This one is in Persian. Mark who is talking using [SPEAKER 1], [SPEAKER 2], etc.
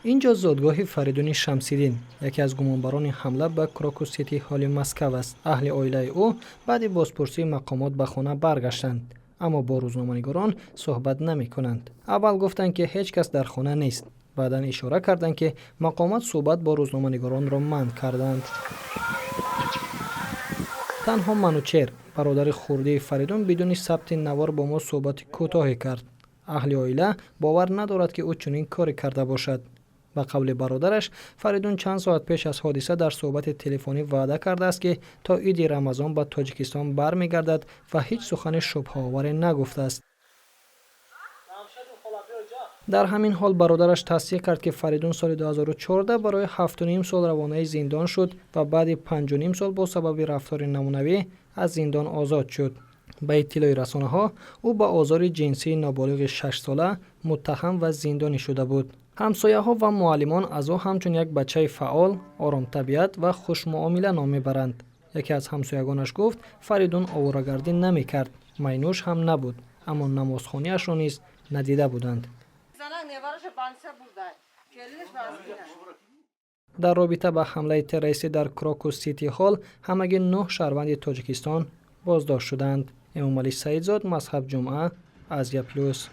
[SPEAKER 1] اینجا زادگاه فریدون شمسیدین، یکی از گمانبران حمله به کراکوس سیتی هال مسکو است. اهل عائله او بعد بازپرسی مقامات به خانه برگشتند، اما با روزنامه‌نگاران صحبت نمی‌کنند. اول گفتند که هیچ کس در خانه نیست. بعداً اشاره کردند که مقامات صحبت با روزنامه‌نگاران را منع کردند. تنها منوچهر، برادر خردی فریدون، بدون ثبت نوار با ما صحبت کوتاهی کرد. اهل عائله باور ندارد که او چنین کاری کرده باشد. به قول برادرش، فریدون چند ساعت پیش از حادثه در صحبت تلفنی وعده کرده است که تا عید رمضان به تاجیکستان برمیگردد و هیچ سخن شبهه‌آوری نگفته است. در همین حال برادرش تصدیق کرد که فریدون سال 2014 برای 7.5 سال روانه زندان شد و بعد 5.5 سال با سبب رفتار نمونوی از زندان آزاد شد. به اطلاع رسانه‌ها او به آزار جنسی نابالغ 6 ساله متهم و زندانی شده بود. همسایه‌ها و معلمان از او همچون یک بچه فعال، آرام طبیعت و خوش‌معامله نام می‌برند. یکی از همسایگانش گفت فریدون آواره‌گردی نمی‌کرد، مینوش هم نبود، اما نمازخانه‌اش را نیز ندیده بودند. در رابطه با حمله تروریستی در کراکوس سیتی هال همگی 9 شهروند تاجیکستان بازداشت شدند. امامعلی سعیدزاد، مذهب جمعه، ازیا پلوس.